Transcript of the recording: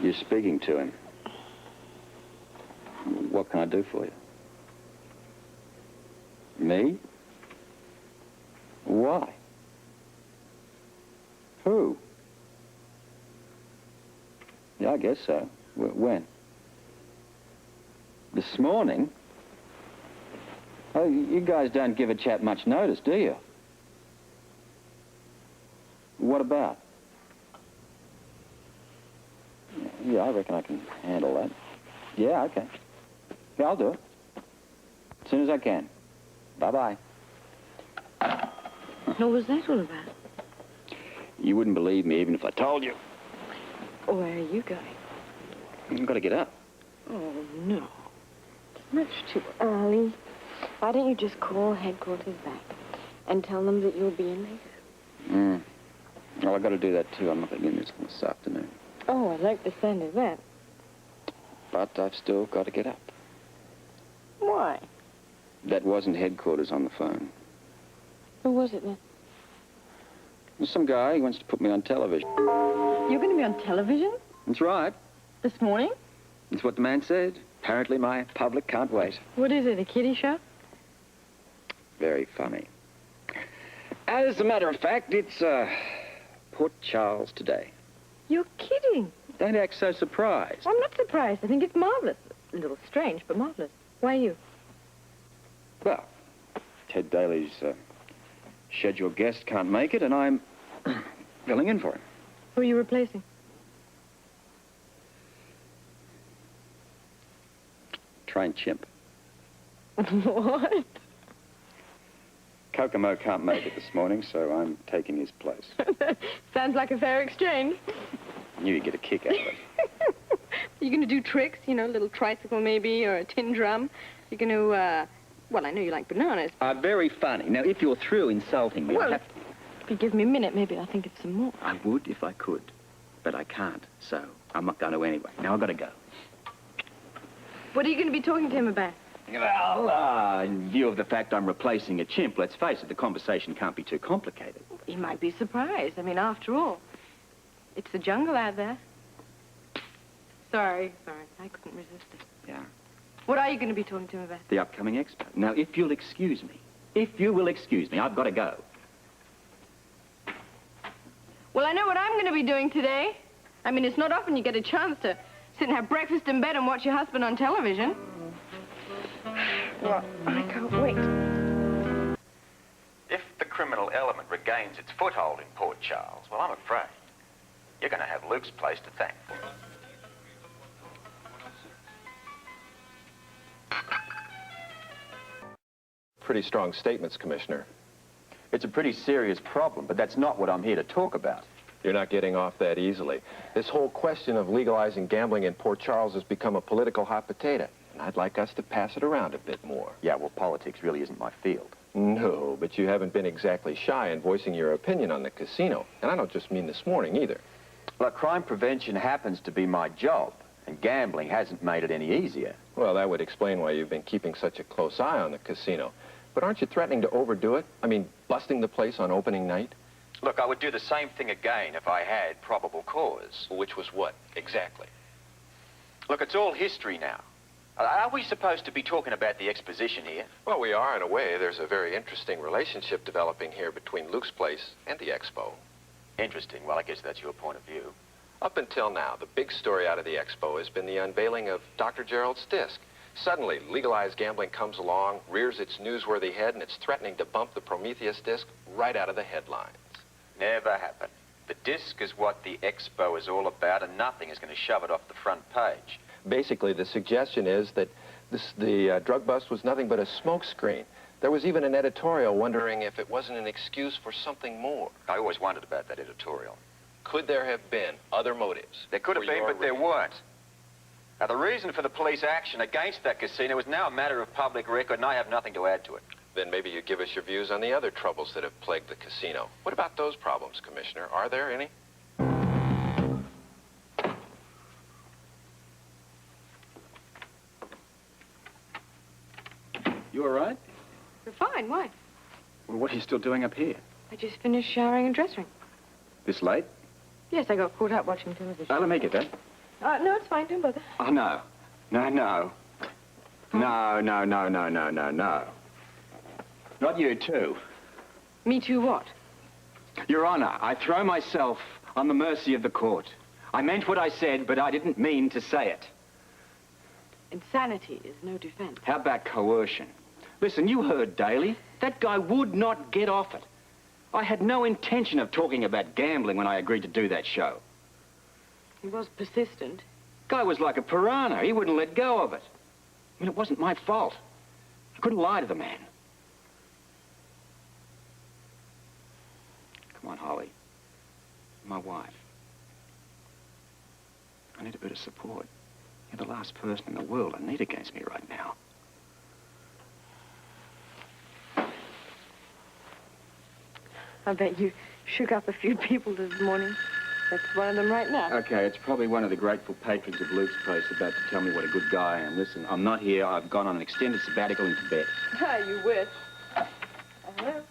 You're speaking to him. What can I do for you? Me? Why? Who? Yeah, I guess so. When? This morning? Oh, you guys don't give a chap much notice, do you? What about? Yeah, I reckon I can handle that. Yeah, okay. Yeah, I'll do it. As soon as I can. Bye-bye. What was that all about? You wouldn't believe me even if I told you. Where are you going? I've got to get up. Oh, no. It's much too early. Why don't you just call headquarters back and tell them that you'll be in later? Well, I've got to do that, too. I'm not going to be in this afternoon. Oh, I like the sound of that. But I've still got to get up. Why? That wasn't headquarters on the phone. Who was it then? There's some guy who wants to put me on television. You're going to be on television? That's right. This morning? That's what the man said. Apparently my public can't wait. What is it, a kiddie show? Very funny. As a matter of fact, it's Port Charles today. You're kidding. Don't act so surprised. I'm not surprised. I think it's marvelous. A little strange, but marvelous. Why you? Well, Ted Daly's scheduled guest can't make it, and I'm filling in for him. Who are you replacing? Trained chimp. What? Kokomo can't make it this morning, so I'm taking his place. Sounds like a fair exchange. I knew you'd get a kick out of it. You going to do tricks? You know, a little tricycle maybe, or a tin drum? You're going to, well, I know you like bananas. Very funny. Now, if you're through insulting me, Well, if you give me a minute, maybe I'll think of some more. I would if I could, but I can't, so I'm not going to anyway. Now, I've got to go. What are you going to be talking to him about? Well, in view of the fact I'm replacing a chimp, let's face it, the conversation can't be too complicated. He might be surprised. I mean, after all, it's the jungle out there. Sorry, I couldn't resist it. Yeah. What are you going to be talking to him about? The upcoming expo. Now, if you'll excuse me, I've got to go. Well, I know what I'm going to be doing today. I mean, it's not often you get a chance to sit and have breakfast in bed and watch your husband on television. Well, I can't wait. If the criminal element regains its foothold in Port Charles, well, I'm afraid you're going to have Luke's place to thank for it. Pretty strong statements, Commissioner. It's a pretty serious problem, but that's not what I'm here to talk about. You're not getting off that easily. This whole question of legalizing gambling in Port Charles has become a political hot potato, and I'd like us to pass it around a bit more. Yeah, well, politics really isn't my field. No, but you haven't been exactly shy in voicing your opinion on the casino, and I don't just mean this morning either. Well, crime prevention happens to be my job, and gambling hasn't made it any easier. Well, that would explain why you've been keeping such a close eye on the casino. But aren't you threatening to overdo it? I mean, busting the place on opening night? Look, I would do the same thing again if I had probable cause. Which was what, exactly? Look, it's all history now. Are we supposed to be talking about the exposition here? Well, we are in a way. There's a very interesting relationship developing here between Luke's place and the expo. Interesting. Well, I guess that's your point of view. Up until now, the big story out of the expo has been the unveiling of Dr. Gerald's disc. Suddenly, legalized gambling comes along, rears its newsworthy head, and it's threatening to bump the Prometheus disc right out of the headlines. Never happened. The disc is what the expo is all about, and nothing is going to shove it off the front page. Basically, the suggestion is that the drug bust was nothing but a smokescreen. There was even an editorial wondering if it wasn't an excuse for something more. I always wondered about that editorial. Could there have been other motives? There could have been, but there weren't. Now, the reason for the police action against that casino is now a matter of public record, and I have nothing to add to it. Then maybe you give us your views on the other troubles that have plagued the casino. What about those problems, Commissioner? Are there any? You all right? You're fine. Why? Well, what are you still doing up here? I just finished showering and dressing. This late? Yes, I got caught up watching television. Let me get that. No, it's fine. Don't bother. Oh, no. No, no. No, no, no, no, no, no, no. Not you, too. Me too what? Your Honor, I throw myself on the mercy of the court. I meant what I said, but I didn't mean to say it. Insanity is no defense. How about coercion? Listen, you heard Daly. That guy would not get off it. I had no intention of talking about gambling when I agreed to do that show. He was persistent. Guy was like a piranha. He wouldn't let go of it. I mean, it wasn't my fault. I couldn't lie to the man. Come on, Holly. My wife. I need a bit of support. You're the last person in the world I need against me right now. I bet you shook up a few people this morning. That's one of them right now. Okay, it's probably one of the grateful patrons of Luke's place about to tell me what a good guy I am. Listen, I'm not here. I've gone on an extended sabbatical in Tibet. Ah, you wish. Hello?